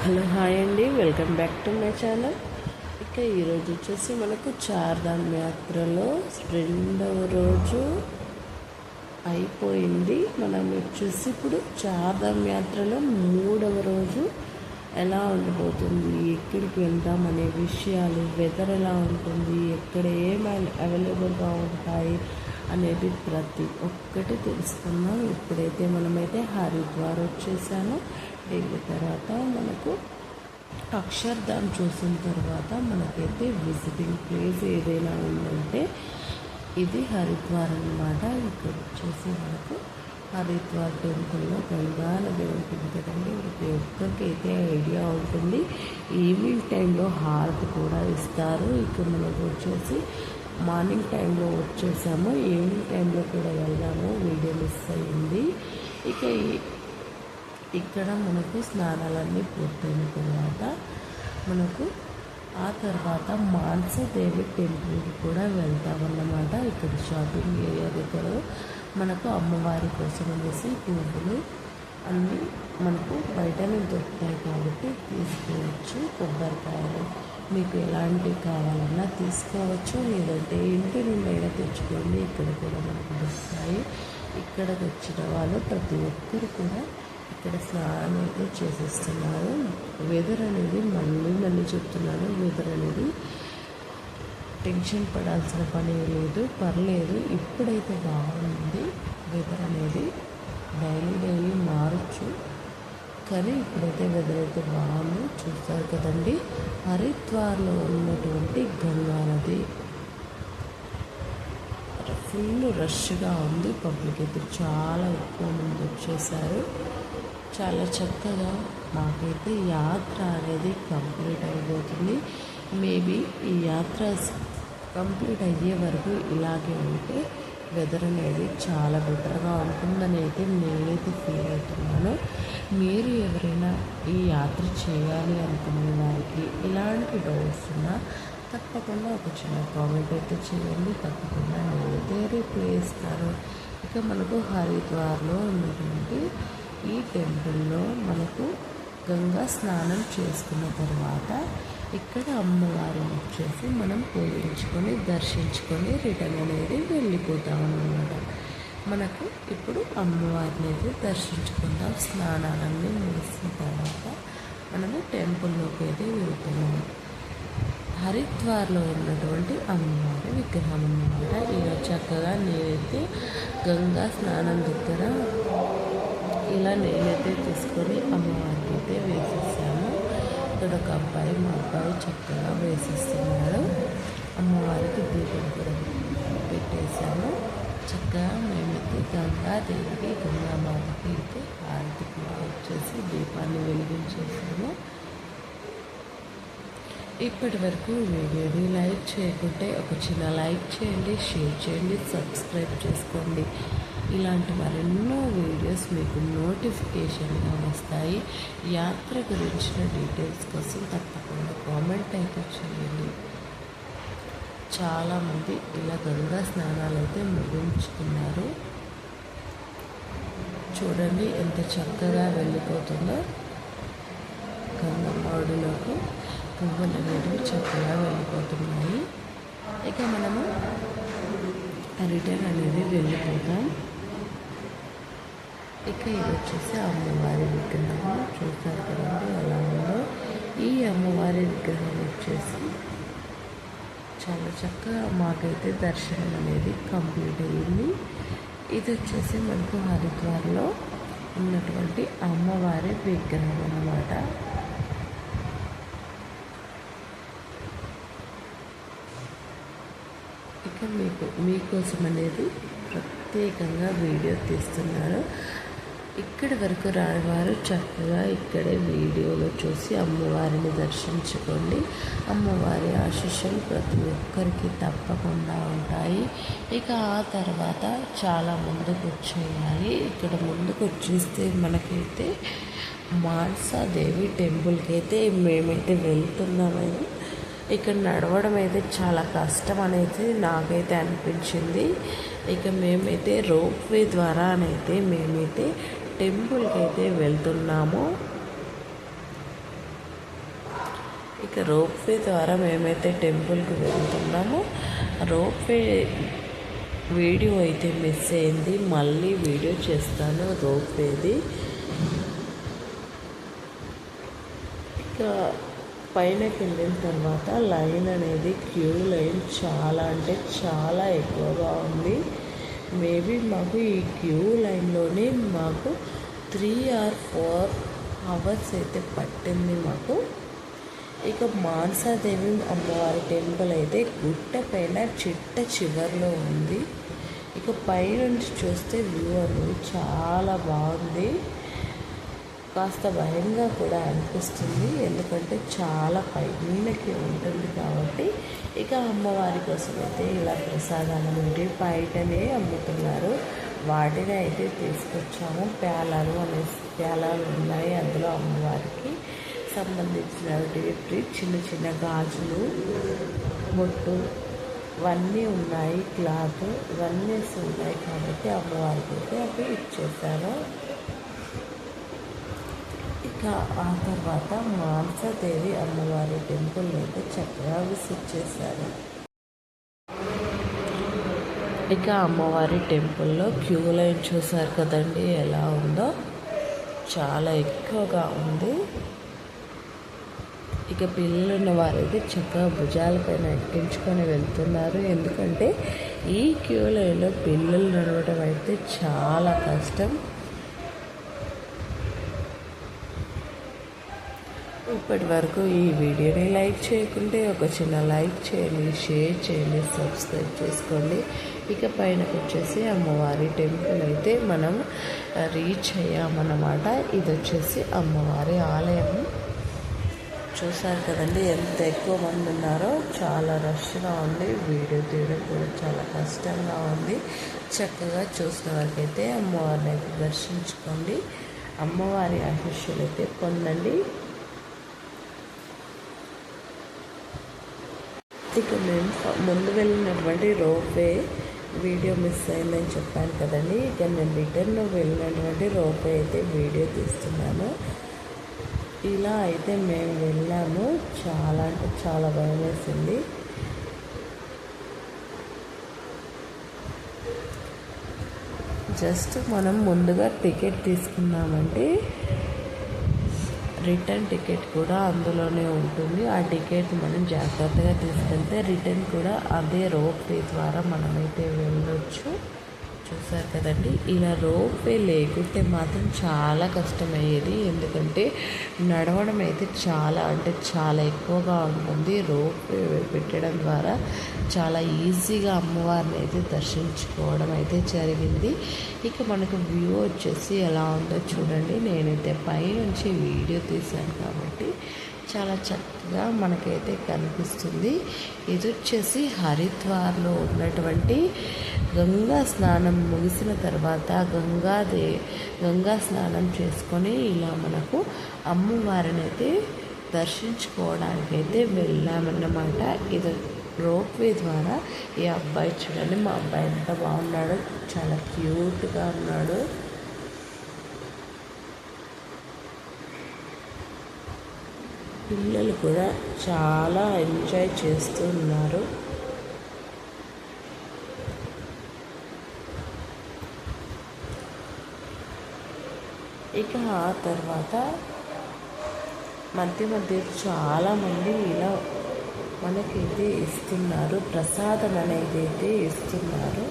Hello hi అండి, welcome back to my channel. ఇక ఈరోజు వచ్చేసి మనకు చార్ధామ్ యాత్రలో రెండవ రోజు అయిపోయింది. మనం వచ్చేసి ఇప్పుడు చార్ధామ్ యాత్రలో మూడవ రోజు ఎలా ఉండబోతుంది, ఎక్కడికి వెళ్దాం అనే విషయాలు, వెదర్ ఎలా ఉంటుంది, ఎక్కడ ఏమైనా అవైలబుల్గా ఉంటాయి అనేది ప్రతి ఒక్కటి తెలుసుకుందాం. ఇప్పుడైతే మనమైతే హరిద్వార్ వచ్చేసాము. దీని తర్వాత మనకు అక్షర్ధామ్ చూసిన తర్వాత మనకైతే విజిటింగ్ ప్లేస్ ఏదైనా ఉందంటే ఇది హరిద్వార్ అన్నమాట. ఇక్కడ వచ్చేసి మనకు హరిద్వార్ టెంపుల్లో గంగా నది ఉంటుంది కదండి. ప్రతి ఒక్కరికైతే ఐడియా ఉంటుంది. ఈవినింగ్ టైంలో హారతి కూడా ఇస్తారు. ఇక్కడ మనకు వచ్చేసి మార్నింగ్ టైంలో వచ్చేసాము, ఈవినింగ్ టైంలో కూడా వెళ్ళాము, వీడియో మిస్ అయ్యింది. ఇక ఇక్కడ మనకు స్నానాలన్నీ పూర్తయిన తర్వాత మనకు ఆ తర్వాత మానసదేవి టెంపుల్కి కూడా వెళ్తామన్నమాట. ఇక్కడ షాపింగ్ ఏరియా దగ్గర మనకు అమ్మవారి కోసం అనేసి పువ్వులు అన్నీ మనకు బయటనే దొరుకుతాయి కాబట్టి తీసుకోవచ్చు. కొబ్బరికాయలు మీకు ఎలాంటివి కావాలన్నా తీసుకోవచ్చు, లేదంటే ఇంటి నుండి అయినా తెచ్చుకోండి. ఇక్కడ కూడా మనకు దొరుకుతాయి. ఇక్కడికి వచ్చిన వాళ్ళు ప్రతి ఒక్కరు కూడా ఇక్కడ స్నానం అయితే చేసేస్తున్నారు. వెదర్ అనేది మళ్ళీ చెప్తున్నాను, వెదర్ అనేది టెన్షన్ పడాల్సిన పని లేదు, పర్లేదు. ఇప్పుడైతే బాగుంది వెదర్ అనేది. డైలీ మారచ్చు, కానీ ఇప్పుడైతే వెదర్ అయితే బాగుంది. చూస్తారు కదండి, హరిద్వార్లో ఉన్నటువంటి గంగా నది ఫుల్ రష్గా ఉంది. పబ్లిక్ అయితే చాలా ఎక్కువ మంది వచ్చేసారు. చాలా చక్కగా మాకైతే యాత్ర అనేది కంప్లీట్ అయిపోతుంది. మేబీ ఈ యాత్ర కంప్లీట్ అయ్యే వరకు ఇలాగే ఉంటే వెదర్ అనేది చాలా బెటర్గా ఉంటుందని అయితే నేనైతే ఫీల్ అవుతున్నాను. మీరు ఎవరైనా ఈ యాత్ర చేయాలి అనుకునే వారికి ఇలాంటి డౌట్స్ ఉన్నా తప్పకుండా ఒక చిన్న కామెంట్ అయితే చేయండి. తప్పకుండా నేనైతే రిప్లై ఇస్తాను. ఇక మనకు హరిద్వార్లో ఉన్నటువంటి ఈ టెంపుల్లో మనకు గంగా స్నానం చేసుకున్న తర్వాత ఇక్కడ అమ్మవారిని వచ్చేసి మనం పూజించుకొని దర్శించుకొని రిటర్న్ అనేది వెళ్ళిపోతామన్నమాట. మనకు ఇప్పుడు అమ్మవారిని అయితే దర్శించుకుందాం. స్నానాలన్నీ ముగిసిన తర్వాత మనము టెంపుల్లోకి అయితే వెళ్తున్నాము. హరిద్వార్లో ఉన్నటువంటి అమ్మవారి విగ్రహం అన్నమాట. ఇలా చక్కగా నేనైతే గంగా స్నానం దగ్గర ఇలా నేనైతే తీసుకొని అమ్మవారికి అయితే వేసేసాను. ఇక్కడ ఒక అబ్బాయి, మా అబ్బాయి చక్కగా వేసేస్తున్నాడు. అమ్మవారికి దీపం కూడా పెట్టేశాము. చక్కగా మేమైతే గంగాదేవికి, గంగామాతకి అయితే హారతి కూడా వచ్చేసి దీపాన్ని వెలిగించేసాము. ఇప్పటి వరకు వీడియోని లైక్ చేయకుంటే ఒక చిన్న లైక్ చేయండి, షేర్ చేయండి, సబ్స్క్రైబ్ చేసుకోండి. ఇలాంటి మరెన్నో వీడియోస్ మీకు నోటిఫికేషన్గా వస్తాయి. యాత్ర గురించిన డీటెయిల్స్ కోసం తప్పకుండా కామెంట్ అయితే చేయండి. చాలామంది ఇలా గంగా స్నానాలు అయితే ముగించుకున్నారు. చూడండి ఎంత చక్కగా వెళ్ళిపోతుందో. గంగమ్మ ఒడిలోకి పువ్వులు అనేవి చక్కగా వెళ్ళిపోతున్నాయి. ఇక మనము రిటర్న్ అనేది వెళ్ళిపోతాం. ఇక ఇది వచ్చేసి అమ్మవారి విగ్రహం. చూస్తారు కదండి ఎలా ఉందో. ఈ అమ్మవారి విగ్రహం వచ్చేసి చాలా చక్కగా మాకైతే దర్శనం అనేది కంప్లీట్ అయ్యింది. ఇది వచ్చేసి మనకు హరిద్వార్లో ఉన్నటువంటి అమ్మవారి విగ్రహం అన్నమాట. ఇక మీకోసం అనేది ప్రత్యేకంగా వీడియో తీస్తున్నారు. ఇక్కడి వరకు రానివారు చక్కగా ఇక్కడే వీడియోలో చూసి అమ్మవారిని దర్శించుకోండి. అమ్మవారి ఆశీస్సులు ప్రతి ఒక్కరికి తప్పకుండా ఉంటాయి. ఇక ఆ తర్వాత చాలా ముందుకు వచ్చేయాలి. ఇక్కడ ముందుకు వచ్చేస్తే మనకైతే మానసాదేవి టెంపుల్కి అయితే మేమైతే వెళ్తున్నామని. ఇక్కడ నడవడం అయితే చాలా కష్టం అనేది నాకైతే అనిపించింది. ఇక మేమైతే రోప్వే ద్వారా మేమైతే టెంపుల్కి అయితే వెళ్తున్నాము. ఇక రోప్వే ద్వారా మేమైతే టెంపుల్కి వెళ్తున్నామో రోప్వే వీడియో అయితే మిస్ అయింది, మళ్ళీ వీడియో చేస్తాను రోప్వేది. ఇక పైనకి వెళ్ళిన తర్వాత లైన్ అనేది క్యూ లైన్ చాలా అంటే చాలా ఎక్కువగా ఉంది. మేబీ మాకు ఈ క్యూ లైన్లోనే మాకు 3 or 4 hours అయితే పట్టింది మాకు. ఇక మానసాదేవి అమ్మవారి టెంపుల్ అయితే గుట్ట పైన చిట్ట చివరిలో ఉంది. ఇక పైనుంచి చూస్తే వ్యూ అనేది చాలా బాగుంది. కాస్త భయంగా కూడా అనిపిస్తుంది, ఎందుకంటే చాలా పైనకి ఉంటుంది కాబట్టి. ఇక అమ్మవారి కోసం అయితే ఇలా ప్రసాదాలు నుండి బయటనే అమ్ముతున్నారు, వాటిని అయితే తీసుకొచ్చాము. ప్యాలాలు ఉన్నాయి, అందులో అమ్మవారికి సంబంధించినటువంటి చిన్న చిన్న గాజులు, బొట్టు ఇవన్నీ ఉన్నాయి, క్లాత్ ఇవన్నీ ఉన్నాయి కాబట్టి అమ్మవారికి అయితే అవి ఇచ్చేసారు. ఇక ఆ తర్వాత మానసాదేవి అమ్మవారి టెంపుల్ అయితే చక్కగా విజిట్ చేశారు. ఇక అమ్మవారి టెంపుల్లో క్యూ లైన్ చూసారు కదండి ఎలా ఉందో, చాలా ఎక్కువగా ఉంది. ఇక పిల్లలు ఉన్న వారైతే చక్కగా భుజాలపైన ఎక్కించుకొని వెళ్తున్నారు, ఎందుకంటే ఈ క్యూ లైన్లో పిల్లలు నడవడం అయితే చాలా కష్టం. ఇప్పటి వరకు ఈ వీడియోని లైక్ చేయకుంటే ఒక చిన్న లైక్ చేయండి, షేర్ చేయండి, సబ్స్క్రైబ్ చేసుకోండి. ఇక పైనకు వచ్చేసి అమ్మవారి టెంపుల్ అయితే మనం రీచ్ అయ్యామన్నమాట. ఇది వచ్చేసి అమ్మవారి ఆలయం. చూసారు కదండి ఎంత ఎక్కువ మంది ఉన్నారో, చాలా రష్గా ఉంది. వీడియో తీయడం కూడా చాలా కష్టంగా ఉంది. చక్కగా చూసిన వరకైతే అమ్మవారిని అయితే దర్శించుకోండి, అమ్మవారి ఆశీస్సులు అయితే పొందండి. ఇక మేము ముందు వెళ్ళినటువంటి రోప్వే వీడియో మిస్ అయిందని చెప్పాను కదండి. ఇక నేను రిటర్న్లో వెళ్ళినటువంటి రోప్వే అయితే వీడియో తీస్తున్నాను. ఇలా అయితే మేము వెళ్ళాము, చాలా అంటే చాలా భయం వేసింది. జస్ట్ మనం ముందుగా టికెట్ తీసుకున్నామంటే రిటర్న్ టికెట్ కూడా అందులోనే ఉంటుంది. ఆ టికెట్ మనం జాగ్రత్తగా తీసుకెళ్తే రిటర్న్ కూడా అదే రోప్వే ద్వారా మనమైతే వెళ్ళొచ్చు. చూసారు కదండి, ఇలా రోప్వే లేకుంటే మాత్రం చాలా కష్టమయ్యేది, ఎందుకంటే నడవడం అయితే చాలా అంటే చాలా ఎక్కువగా ఉంటుంది. రోప్వే పెట్టడం ద్వారా చాలా ఈజీగా అమ్మవారిని అయితే దర్శించుకోవడం అయితే జరిగింది. ఇక మనకు వ్యూ వచ్చేసి ఎలా ఉందో చూడండి. నేనైతే పైనుంచి వీడియో తీశాను కాబట్టి చాలా చక్కగా మనకైతే కనిపిస్తుంది. ఇది వచ్చేసి హరిద్వార్లో ఉన్నటువంటి గంగా స్నానం ముగిసిన తర్వాత గంగా స్నానం చేసుకొని ఇలా మనకు అమ్మవారిని అయితే దర్శించుకోవడానికైతే వెళ్ళామన్నమాట. ఇది రోప్వే ద్వారా. ఈ అబ్బాయి చూడండి, మా అబ్బాయి ఎంత బాగున్నాడో, చాలా క్యూట్గా ఉన్నాడు. పిల్లలు కూడా చాలా ఎంజాయ్ చేస్తూ ఉన్నారు. ఇక ఆ తర్వాత మధ్య చాలామంది ఇలా మనకైతే ఇస్తున్నారు, ప్రసాదం అనేది అయితే ఇస్తున్నారు.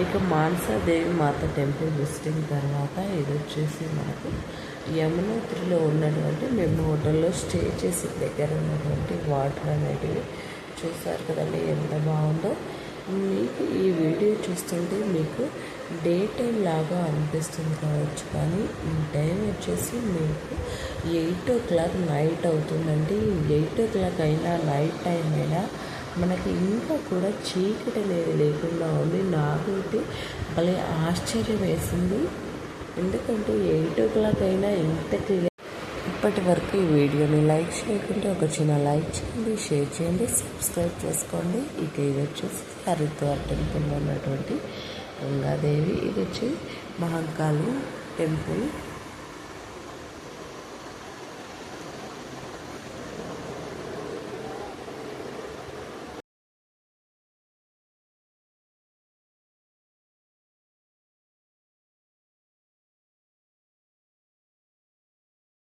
ఇక మానసాదేవి మాత టెంపుల్ విజిటింగ్ తర్వాత ఇది వచ్చేసి మనకు యమునోత్రిలో ఉన్నటువంటి మేము హోటల్లో స్టే చేసి దగ్గర ఉన్నటువంటి వాటర్ అనేటివి చూసారు కదండి ఎంత బాగుందో. మీకు ఈ వీడియో చూస్తుంటే మీకు డే టైం లాగా అనిపిస్తుంది కావచ్చు, కానీ ఈ టైం వచ్చేసి మీకు 8 o'clock నైట్ అవుతుందండి. 8 o'clock అయినా నైట్ టైం అయినా మనకి ఇంకా కూడా చీకటి అనేది లేకుండా ఉంది. నాకైతే భలే ఆశ్చర్యం వేసింది, ఎందుకంటే 8 o'clock అయినా ఇంత క్లియర్. ఇప్పటి వరకు ఈ వీడియోని లైక్ చేయకుంటే ఒక చిన్న లైక్ చేయండి, షేర్ చేయండి, సబ్స్క్రైబ్ చేసుకోండి. ఇక ఇది వచ్చేసి హరిద్వార్ టెంపుల్లో ఉన్నటువంటి గంగాదేవి, ఇది వచ్చి మహంకాళి టెంపుల్.